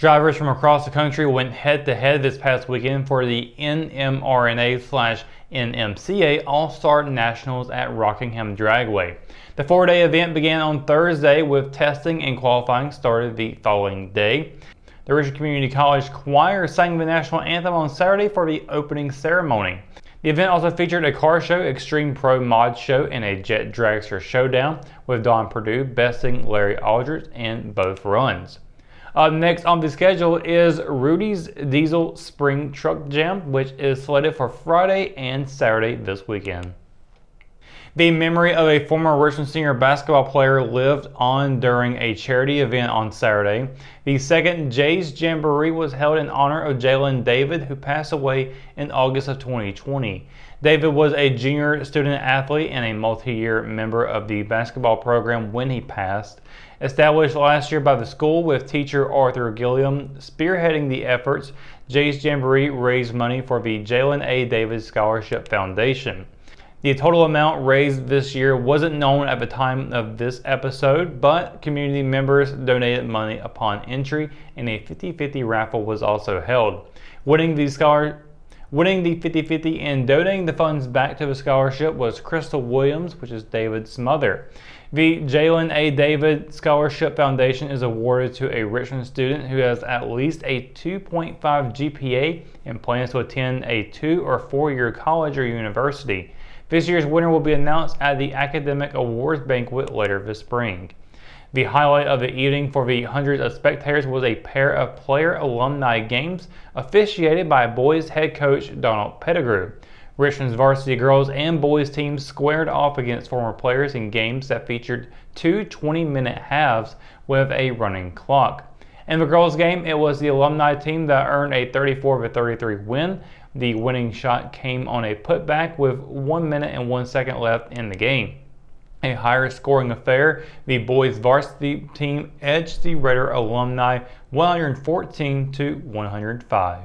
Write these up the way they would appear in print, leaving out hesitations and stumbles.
Drivers from across the country went head-to-head this past weekend for the NMRA/NMCA All-Star Nationals at Rockingham Dragway. The four-day event began on Thursday with testing and qualifying started the following day. The Richmond Community College Choir sang the national anthem on Saturday for the opening ceremony. The event also featured a car show, extreme pro mod show, and a jet dragster showdown, with Don Perdue besting Larry Aldridge in both runs. Up next on the schedule is Rudy's Diesel Spring Truck Jam, which is slated for Friday and Saturday this weekend. The memory of a former Richmond senior basketball player lived on during a charity event on Saturday. The second Jay's Jamboree was held in honor of Jalen David, who passed away in August of 2020. David was a junior student athlete and a multi-year member of the basketball program when he passed. Established last year by the school with teacher Arthur Gilliam spearheading the efforts, Jay's Jamboree raised money for the Jalen A. David Scholarship Foundation. The total amount raised this year wasn't known at the time of this episode, but community members donated money upon entry, and a 50-50 raffle was also held. Winning the 50-50 and donating the funds back to the scholarship was Crystal Williams, which is David's mother. The Jalen A. David Scholarship Foundation is awarded to a Richmond student who has at least a 2.5 GPA and plans to attend a 2 or 4 year college or university. This year's winner will be announced at the Academic Awards Banquet later this spring. The highlight of the evening for the hundreds of spectators was a pair of player-alumni games officiated by boys head coach Donald Pettigrew. Richmond's varsity girls and boys teams squared off against former players in games that featured two 20-minute halves with a running clock. In the girls' game, it was the alumni team that earned a 34-33 win. The winning shot came on a putback with 1 minute and 1 second left in the game. A higher scoring affair, the boys varsity team edged the Raider alumni 114-105.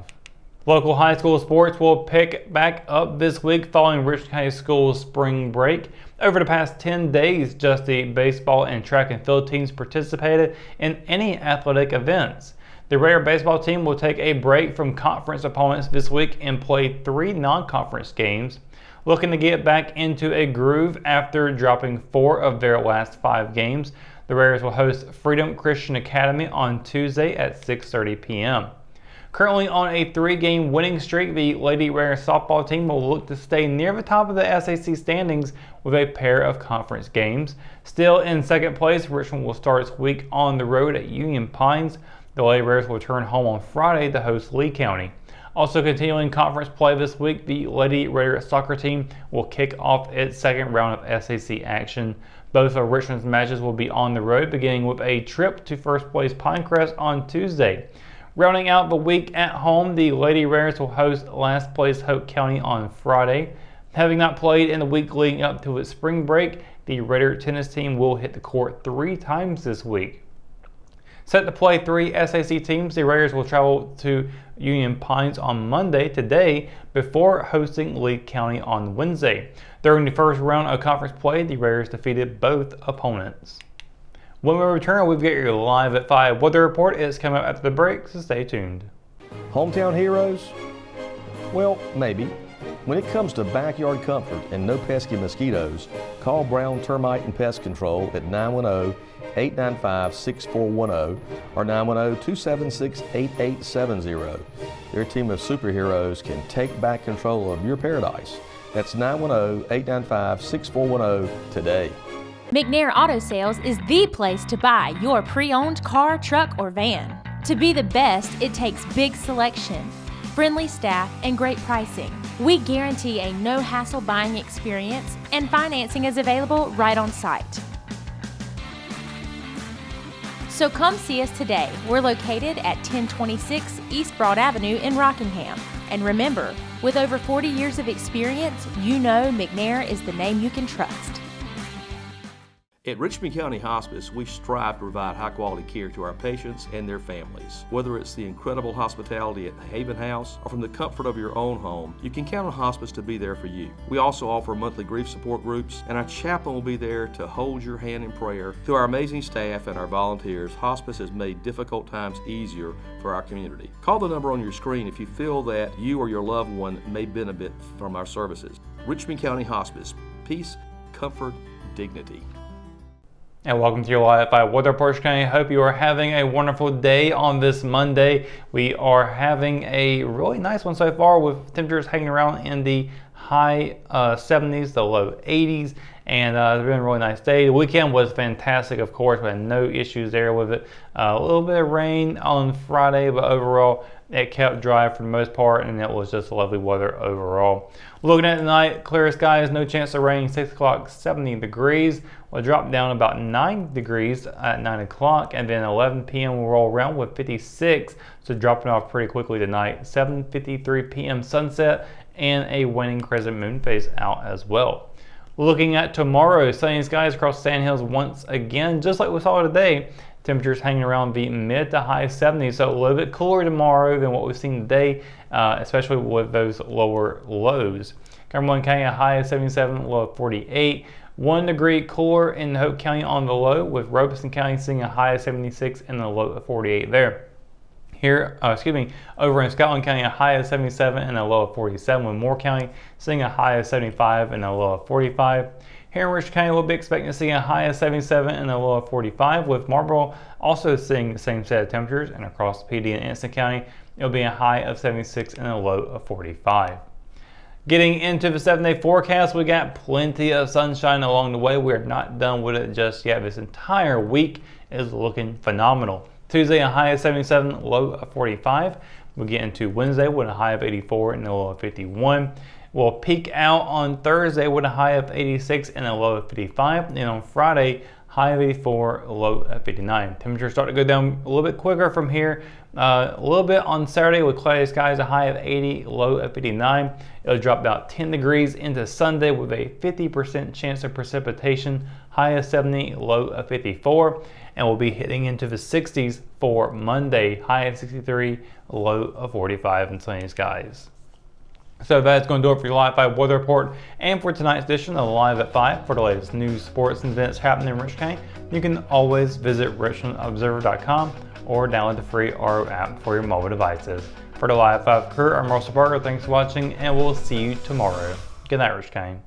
Local high school sports will pick back up this week following Richmond High School's spring break. Over the past 10 days, just the baseball and track and field teams participated in any athletic events. The Raider baseball team will take a break from conference opponents this week and play 3 non-conference games. Looking to get back into a groove after dropping 4 of their last 5 games, the Raiders will host Freedom Christian Academy on Tuesday at 6:30 p.m. Currently on a 3-game winning streak, the Lady Raider softball team will look to stay near the top of the SAC standings with a pair of conference games. Still in second place, Richmond will start its week on the road at Union Pines. The Lady Raiders will return home on Friday to host Lee County. Also continuing conference play this week, the Lady Raider soccer team will kick off its second round of SAC action. Both of Richmond's matches will be on the road, beginning with a trip to first place Pinecrest on Tuesday. Rounding out the week at home, the Lady Raiders will host last place Hope County on Friday. Having not played in the week leading up to its spring break, the Raider tennis team will hit the court 3 times this week. Set to play 3 SAC teams, the Raiders will travel to Union Pines on Monday today before hosting Lee County on Wednesday. During the first round of conference play, the Raiders defeated both opponents. When we return, we've got your Live at 5 weather report. It's coming up after the break, so stay tuned. Hometown heroes? Well, maybe. When it comes to backyard comfort and no pesky mosquitoes, call Brown Termite and Pest Control at 910-895-6410 or 910-276-8870. Their team of superheroes can take back control of your paradise. That's 910-895-6410 today. McNair Auto Sales is the place to buy your pre-owned car, truck, or van. To be the best, it takes big selection, friendly staff, and great pricing. We guarantee a no-hassle buying experience, and financing is available right on site. So come see us today. We're located at 1026 East Broad Avenue in Rockingham. And remember, with over 40 years of experience, you know McNair is the name you can trust. At Richmond County Hospice, we strive to provide high-quality care to our patients and their families. Whether it's the incredible hospitality at the Haven House or from the comfort of your own home, you can count on hospice to be there for you. We also offer monthly grief support groups, and our chaplain will be there to hold your hand in prayer. Through our amazing staff and our volunteers, hospice has made difficult times easier for our community. Call the number on your screen if you feel that you or your loved one may benefit from our services. Richmond County Hospice. Peace, comfort, dignity. And welcome to your Live 5 weather report. I hope you are having a wonderful day on this Monday. We are having a really nice one so far, with temperatures hanging around in the high 70s, the low 80s, and it's been a really nice day. The weekend was fantastic, of course. We had no issues there with it. A little bit of rain on Friday, but overall it kept dry for the most part, and it was just lovely weather overall. Looking at tonight, clear skies, no chance of rain. 6 o'clock, 70 degrees. We'll drop down about 9 degrees at 9 o'clock, and then 11 p.m. we'll roll around with 56, so dropping off pretty quickly tonight. 7:53 p.m. sunset, and a waning crescent moon phase out as well. Looking at tomorrow, sunny skies across Sand Hills once again, just like we saw today. Temperatures hanging around the mid to high 70s, so a little bit cooler tomorrow than what we've seen today, especially with those lower lows. Cumberland County, a high of 77, low of 48. 1 degree cooler in Hope County on the low, with Robeson County seeing a high of 76 and a low of 48 there. Here, over in Scotland County, a high of 77 and a low of 47, with Moore County seeing a high of 75 and a low of 45. Here in Richmond County, we'll be expecting to see a high of 77 and a low of 45, with Marlboro also seeing the same set of temperatures, and across PD and Anson County, it'll be a high of 76 and a low of 45. Getting into the 7-day forecast, we got plenty of sunshine along the way. We're not done with it just yet. This entire week is looking phenomenal. Tuesday, a high of 77, low of 45. We'll get into Wednesday with a high of 84 and a low of 51. We'll peak out on Thursday with a high of 86 and a low of 55. And on Friday, high of 84, low of 59. Temperatures start to go down a little bit quicker from here. A little bit on Saturday with cloudy skies, a high of 80, low of 59. It'll drop about 10 degrees into Sunday with a 50% chance of precipitation, high of 70, low of 54. And we'll be hitting into the 60s for Monday, high of 63, low of 45, and sunny skies. So that's going to do it for your Live 5 weather report and for tonight's edition of Live at 5. For the latest news, sports, and events happening in Richmond County, you can always visit richmondobserver.com or download the free RO app for your mobile devices. For the Live 5 crew, I'm Russell Parker. Thanks for watching, and we'll see you tomorrow. Good night, Richmond County.